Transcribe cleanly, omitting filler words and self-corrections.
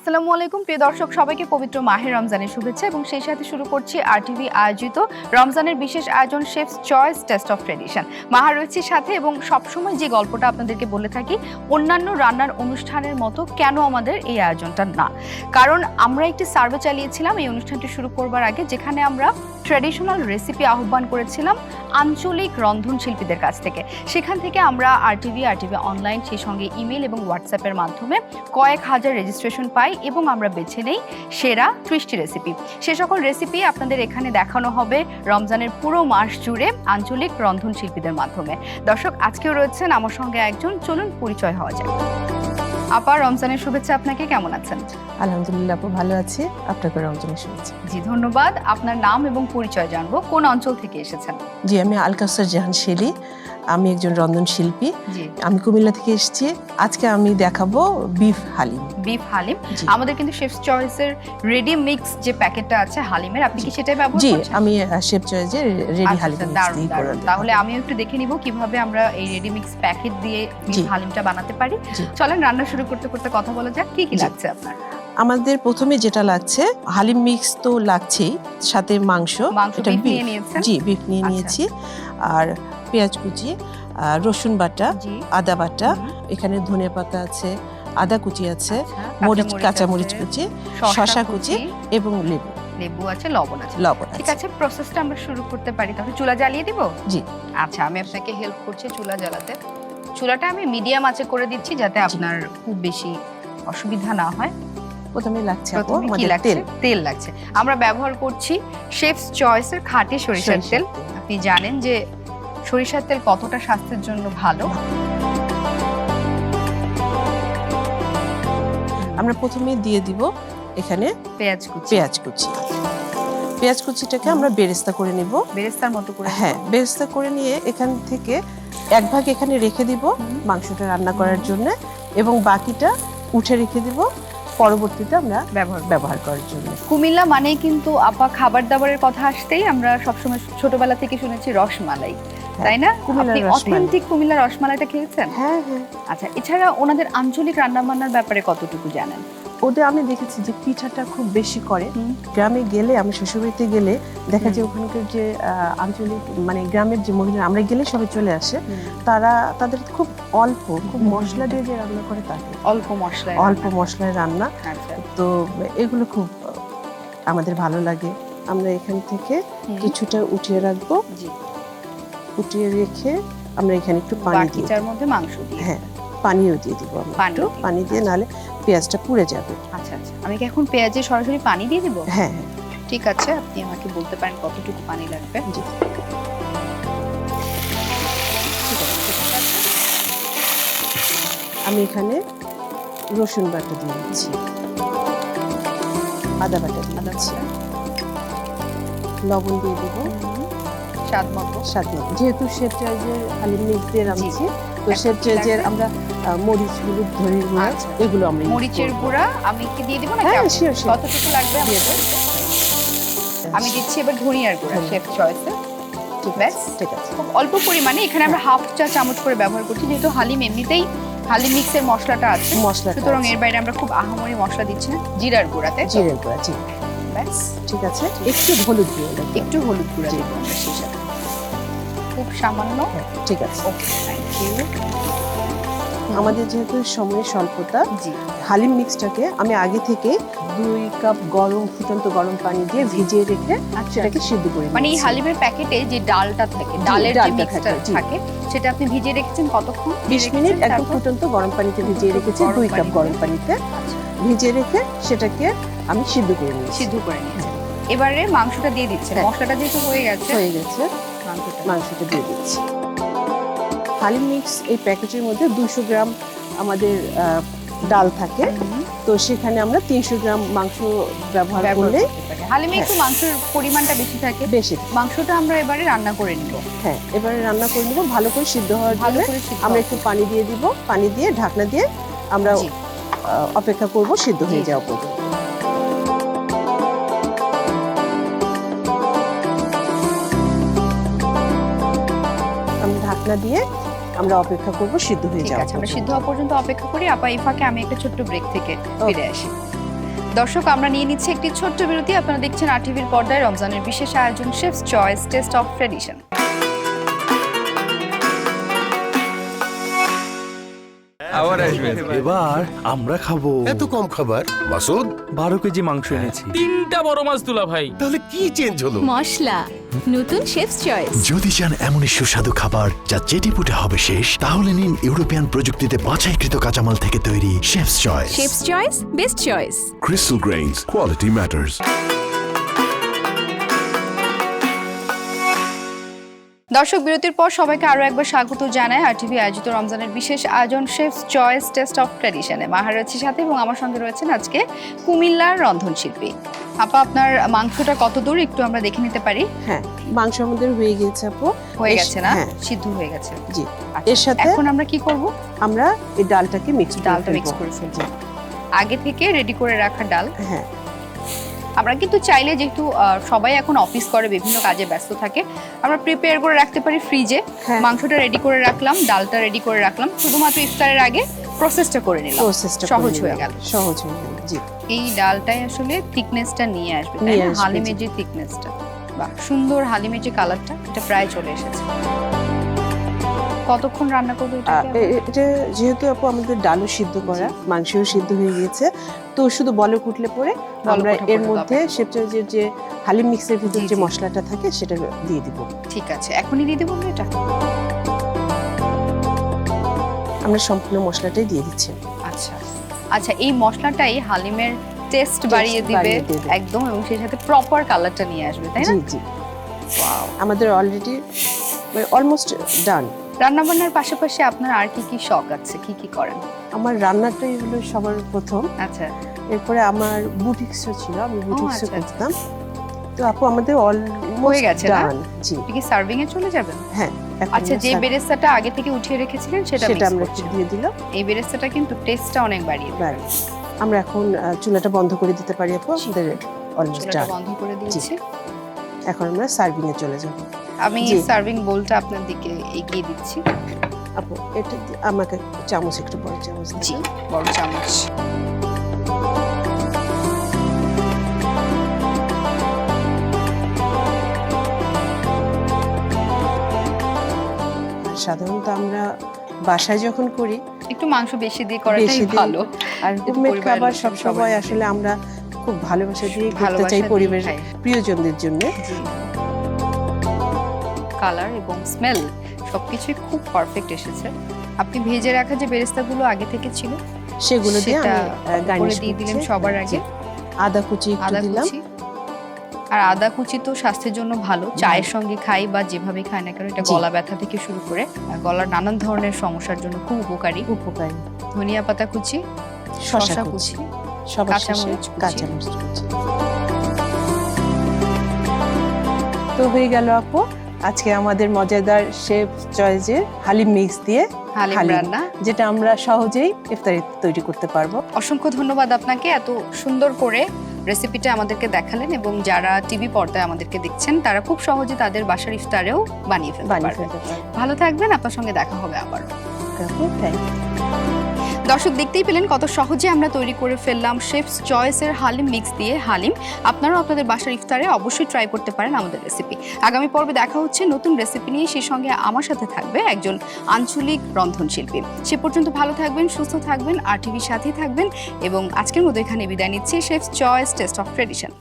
আসসালামু আলাইকুম প্রিয় দর্শক, সবাইকে পবিত্র মাহে রমজানের শুভেচ্ছা এবং সেই সাথে শুরু করছি আরটিভি আয়োজিত রমজানের বিশেষ আয়োজন chefs choice taste of tradition. মাহা রয়েছে সাথে এবং সবসময় যে গল্পটা আপনাদেরকে বলে থাকি, অন্যান্য রান্নার অনুষ্ঠানের মতো কেন আমাদের এই আয়োজনটা না, কারণ আমরা একটি সার্ভে চালিয়েছিলাম এই অনুষ্ঠানটি শুরু করবার আগে, যেখানে আমরা ট্র্যাডিশনাল রেসিপি আহ্বান করেছিলাম আঞ্চলিক রন্ধনশিল্পীদের কাছ থেকে। সেখান থেকে আমরা আরটিভি অনলাইন, সেই সঙ্গে ইমেল এবং হোয়াটসঅ্যাপের মাধ্যমে কয়েক হাজার রেজিস্ট্রেশন পাই এবং আমরা বেছে নেই সেরা 30টি রেসিপি। সে সকল রেসিপি আপনাদের এখানে দেখানো হবে রমজানের পুরো মাস জুড়ে আঞ্চলিক রন্ধনশিল্পীদের মাধ্যমে। দর্শক, আজকেও রয়েছেন আমার সঙ্গে একজন, চলুন পরিচয় হওয়া যায়। আপা, রমজানের শুভেচ্ছা আপনাকে, কেমন আছেন? আলহামদুলিল্লাহ আপু, ভালো আছি। আপনাকে রমজানের শুভেচ্ছা। জি ধন্যবাদ। আপনার নাম এবং পরিচয় জানবো, কোন অঞ্চল থেকে এসেছেন? জি, আমি আল কাউসার জাহান শেলি, আমি একজন রন্ধনশিল্পী। আমি কুমিল্লা থেকে এসেছি। আজকে আমি দেখাবো বিফ হালিম। বিফ হালিম আমাদের কিন্তু শেফস চয়েসের রেডি মিক্স যে প্যাকেটটা আছে হালিমের, আপনি কি সেটাই ব্যবহার করছেন? জি, আমি শেফ চয়েসের রেডি হালিম দারুণ। তাহলে আমিও একটু দেখে নিব কিভাবে আমরা এই রেডি মিক্স প্যাকেট দিয়ে বিফ হালিমটা বানাতে পারি। চলেন রান্না শুরু করতে করতে কথা বলা যাক। কি কি লাগছে আপনার? আমাদের প্রথমে যেটা লাগছে, হালিম মিক্স তো লাগছেই, সাথে মাংস। এটা বিফ নিয়ে নিয়েছেন? জি, বিফ নিয়ে নিয়েছি। আর পেঁয়াজ কুচি, রসুন বাটা, আদা বাটা, এখানে ধনিয়া পাতা আছে, আদা কুচি আছে, মরিচ, কাঁচা মরিচ কুচি, শসা কুচি এবং লেবু আছে, লবণ আছে। ঠিক আছে, প্রসেসটা আমরা শুরু করতে পারি। তাহলে চুলা জ্বালিয়ে দিব? জি। আচ্ছা, আমি আপনাকে হেল্প করছি চুলা জ্বালাতে। চুলাটা আমি মিডিয়াম আঁচে করে দিচ্ছি যাতে আপনার খুব বেশি অসুবিধা না হয়। প্রথমে লাগছে তেল লাগছে। আমরা ব্যবহার করছি শেফস চয়েসের খাঁটি সরিষার তেল। আপনি জানেন যে সরিষার তেল কতটা স্বাস্থ্যের জন্য ভালো। আমরা প্রথমে দিয়ে দিব এখানে পেঁয়াজ কুচি। পেঁয়াজ কুচিটাকে আমরা বেরেস্তা করে নেব, বেরেস্তার মতো করে। হ্যাঁ, বেরেস্তা করে নিয়ে এখান থেকে এক ভাগ এখানে রেখে দিব মাংসটা রান্না করার জন্য, এবং বাকিটা উঠে রেখে দিব পরবর্তীতে আমরা ব্যবহার করার জন্য। কুমিল্লা মানেই কিন্তু আপা খাবার দাবারের কথা আসতেই আমরা সবসময় ছোটবেলা থেকে শুনেছি রসমালাই, তাই না? আপনি অথেন্টিক কুমিল্লা রসমালাইটা খেয়েছেন? হ্যাঁ। আচ্ছা, এছাড়া ওনাদের আঞ্চলিক রান্নাবান্নার ব্যাপারে কতটুকু জানেন? ওদের আমি দেখেছি যে পিঠাটা খুব বেশি করে। গ্রামে গেলে, আমি শ্বশুরবাড়িতে গেলে দেখা যায় ওখানকার যে আঞ্চলিক মানে গ্রামের যে মহিলা, আমরা গেলে সবাই চলে আসে, তাদের খুব খুব মশলা দিয়ে যে রান্না করে, তাকে অল্প মশলায় রান্না। তো এগুলো খুব আমাদের ভালো লাগে। আমরা এখান থেকে কিছুটা উঠিয়ে রাখবো, উঠিয়ে রেখে আমরা এখানে একটু পানি দিই, যার মধ্যে মাংস দিই। হ্যাঁ, পানিও দিয়ে দিব। পানি দিয়ে, নাহলে পেঁয়াজটা পুড়ে যাবে। আচ্ছা, আমি কি এখন পেঁয়াজে সরাসরি পানি দিয়ে দিব? হ্যাঁ। ঠিক আছে, আপনি আমাকে বলতে পারেন কতটুকু পানি লাগবে? জি। আমি এখানে রসুন বাটা দিয়ে দিচ্ছি, আদা বাটা দিয়ে দিচ্ছি, লবণ দিয়ে দেবো স্বাদ মতো। যেহেতু শেফ চয়েসের হালিম মিক্স দিয়ে রাঁধছি, তো শেফ চয়েসের আমরা মরিচ, হলুদ, ধনিয়ার গুঁড়া, এগুলো আমরা মরিচের গুঁড়া আমি কি দিয়ে দিব না? হ্যাঁ, কতটুকু লাগবে দিয়ে দেব। আমি দিচ্ছি এবার ধনিয়ার গুঁড়া শেফ চয়েসে। ঠিক আছে, খুব অল্প পরিমাণে। এখানে আমরা হাফ চা চামচ করে ব্যবহার করছি, যেহেতু হালিম এমনিতেই হালিম মিক্সের মশলাটা আছে, সুতরাং এর বাইরে আমরা খুব আহামরি মশলা দিচ্ছি না। জিরার গুঁড়াতে, জি। ব্যাস, ঠিক আছে। একটু হলুদ গুঁড়া দিব আমরা সেই সাথে, খুব সামান্য। ঠিক আছে, ওকে, থ্যাংক ইউ। আমাদের যেহেতু সময়ের স্বল্পতা, হালিম মিক্সটাকে আমি আগে থেকে 2 কাপ ফুটন্ত গরম পানি দিয়ে ভিজিয়ে রেখে সেটাকে সিদ্ধ করে নিয়েছি। মানে এই হালিমের প্যাকেটে যে ডালটা থাকে, ডালের যে মিক্সটা থাকে, সেটা আপনি ভিজিয়ে রেখেছেন কতক্ষণ? 20 মিনিট একদম ফুটন্ত গরম পানিতে ভিজিয়ে রেখেছি, 2 কাপ গরম পানিতে ভিজিয়ে রেখে সেটাকে আমি সিদ্ধ করে নিয়েছি। এবারে মাংসটা দিয়ে দিচ্ছেন। মশলাটা যেহেতু হয়ে গেছে, মাংসটা দিয়ে দিচ্ছি। হালিম মিক্স এই প্যাকেটের মধ্যে 200 গ্রাম আমাদের ডাল থাকে, তো সেখানে আমরা 300 গ্রাম মাংস ব্যবহার করলে হালিমে একটু মাংসের পরিমাণটা বেশি। মাংসটা আমরা এবারে রান্না করে নিব। হ্যাঁ, এবারে রান্না করে নিব। ভালো করে সিদ্ধ হওয়ার জন্য আমরা একটু পানি দিয়ে দিব। পানি দিয়ে ঢাকনা দিয়ে আমরা অপেক্ষা করব সিদ্ধ হয়ে যাওয়া পর্যন্ত। আমি ঢাকনা দিয়ে আমরা অপেক্ষা করব সিদ্ধ হয়ে যাওয়া। আমরা সিদ্ধ হওয়া পর্যন্ত অপেক্ষা করি। আপা, এই ফাঁকে আমি একটা ছোট্ট ব্রেক থেকে ফিরে আসি। দর্শক, আমরা নিয়ে নিচ্ছি একটি ছোট্ট বিরতি। আপনারা দেখছেন আরটিভির পর্দায় রমজানের বিশেষ আয়োজন chefs choice taste of tradition. এবার আমরা খাবো। এত কম খাবার মাসুদ, 12 কেজি মাংস এনেছি। 3টা বড় মাছ তুলা ভাই। তাহলে কি চেঞ্জ হলো? মশলা নতুন শেফস চয়েস। যদি চান এমনই সুস্বাদু খাবার যা চেটেপুটে হবে শেষ, তাহলে নিন ইউরোপিয়ান প্রযুক্তিতে বাছাইকৃত কাঁচামাল থেকে তৈরি chefs choice. Chefs choice, best choice. Crystal Grains, quality matters. দর্শক, বিরতির পর সবাইকে আরো একবার স্বাগত জানাই আরটিভি আয়োজিত রমজানের বিশেষ আয়োজন শেফস চয়েস টেস্ট অফ ট্র্যাডিশনে। মাহা রয়েছে সাথে এবং আমার সঙ্গে রয়েছেন আজকে কুমিল্লার রন্ধনশিল্পী। আপা, আপনার মাংসটা কত দূর একটু আমরা দেখে নিতে পারি? হ্যাঁ, মাংস আমাদের হয়ে গেছে আপু। হয়ে গেছে না? হ্যাঁ, সিদ্ধ হয়ে গেছে। জি। আচ্ছা, এর সাথে এখন আমরা কি করব? আমরা এই ডালটাকে মিক্স করে ফেলবো। আগে থেকে রেডি করে রাখা ডাল। হ্যাঁ, আমরা কিন্তু চাইলে, যেহেতু সবাই এখন অফিস করে, বিভিন্ন কাজে ব্যস্ত থাকে, আমরা প্রিপেয়ার করে রাখতে পারি ফ্রিজে। হ্যাঁ। মাংসটা রেডি করে রাখলাম, ডালটা রেডি করে রাখলাম, শুধুমাত্র ইফতারের আগে প্রসেসটা করে নিলাম। প্রসেসটা সহজ হয়ে গেল। সহজ হয়ে গেল। জি। এই ডালটাই আসলে থিকনেসটা নিয়ে আসবে, তাই নিয়ে না? আসবে, হালিমের জি। যে থিকনেসটা, বাহ, সুন্দর। হালিমের যে কালারটা, এটা প্রায় চলে এসেছে। কতক্ষণ রান্না করবো এটাকে? এটা যেহেতু আপু আমাদের ডালও সিদ্ধ করা, মাংসও সিদ্ধ হয়ে গিয়েছে, তো শুধু বলক উঠলে পরে আমরা ওঠা এর পরে মধ্যে শেফস চয়েসের যে হালিম মিক্সের ভিতর জি, যে জি। মশলাটা থাকে সেটা দিয়ে দিব। ঠিক আছে, এখনই দিয়ে দেবো এটা? আমরা সম্পূর্ণ মশলাটাই দিয়ে দিচ্ছি। আচ্ছা আচ্ছা, এই মশলাটাই হালিমের টেস্ট বাড়িয়ে দিবে বাড়িয়ে দেবে। একদম, এবং সেই সাথে প্রপার কালারটা নিয়ে আসবে, তাই না? জি জি। Wow! আমাদের অলরেডি অলমোস্ট ডান। রান্না বান্নার পাশাপাশি আপনার আর কি কি শখ আছে, কি কি করেন? আমার রান্নাটাই হলো সবার প্রথম। আচ্ছা, এরপরে আমার বুটিক্সও ছিল, আমি বুটিক্সও আচ্ছা, আচ্ছা। করতাম। তো আপু আমাদের হয়ে গেছে না? ডান। জি। আপনি কি সার্ভিং এ চলে যাবেন? হ্যাঁ, এখন আচ্ছা, যে আমরা বেরেস্তাটা আগে থেকে উঠিয়ে রেখেছিলেন সেটা সেটা mix আমরা করছেন। দিয়ে দিলাম। এই বেরেস্তাটা কিন্তু টেস্টটা অনেক বাড়িয়ে দেবে। বাড়ি। আমরা এখন চুলাটা বন্ধ করে দিতে পারি আপু, আমাদের অলমোস্ট চুলাটা ডান। বন্ধ করে দিয়েছি। এখন আমরা সার্ভিং এ চলে যাব। আমি জি। সার্ভিং বোলটা আপনার দিকে এগিয়ে দিচ্ছি। আপু এটা আমাকে চামচ, একটু বড় চামচ জি, দিন। বড় চামচ। আর সাধারণত আমরা বাসায় যখন করি একটু মাংস বেশি দিয়ে করাটাই বেশি দিই। ভালো। আর যেহেতু হোমমেড পরিবারের খাবার লোকজন সব সবাই সময় আসলে আমরা খুব ভালোবাসা দিয়ে করতে ভালোবাসা চাই দিয়ে পরিবারের খাই। প্রিয়জনদের জন্য। জি। কালার এবং স্মেল সবকিছুই খুব পারফেক্ট এসেছে। আপনি ভেজে রাখা যে বেরেস্তাগুলো আগে থেকে ছিল সেগুলো দিয়ে সেটা আমি গার্নিশ দিয়ে দিলেন সবার আগে। আদা কুচি একটু আদা দিলাম। কুচি, আর আদা কুচি তো স্বাস্থ্যের জন্য ভালো। চায়ের সঙ্গে খাই বা যেভাবে খাই না কেন, এটা জি। গলা ব্যথা থেকে শুরু করে গলার নানান ধরনের সমস্যার জন্য খুব উপকারী। উপকারী। ধনিয়া পাতা কুচি, শসা শসা কুচি, কুচি, সবার কাঁচামরিচ শেষে কুচি। কাঁচামরিচ কুচি। তো হয়ে গেল আপু আজকে আমাদের মজাদার শেফ চয়েসের হালিম মিক্স দিয়ে হালিম হালিম, রান্না। যেটা আমরা সহজেই ইফতারি তৈরি করতে পারবো। অসংখ্য ধন্যবাদ আপনাকে, এত সুন্দর করে রেসিপিটা আমাদেরকে দেখালেন, এবং যারা টিভি পর্দায় আমাদেরকে দেখছেন তারা খুব সহজে তাদের বাসার ইফতারেও বানিয়ে ফেলতে বানিয়ে পারবেন। ফেলতে পারবো। ভালো থাকবেন, আপনার সঙ্গে দেখা হবে আবার। আপু, thank you। দর্শক, দেখতেই পেলেন কত সহজে আমরা তৈরি করে ফেললাম শেফস চয়েসের হালিম মিক্স দিয়ে হালিম। আপনারাও আপনাদের বাসার ইফতারে অবশ্যই ট্রাই করতে পারেন আমাদের রেসিপি। আগামী পর্বে দেখা হচ্ছে নতুন রেসিপি নিয়ে, সেই সঙ্গে আমার সাথে থাকবে একজন আঞ্চলিক রন্ধনশিল্পী। সে পর্যন্ত ভালো থাকবেন, সুস্থ থাকবেন, আর টিভির সাথেই থাকবেন, এবং আজকের মতো এখানে বিদায় নিচ্ছি। Chefs choice taste of tradition.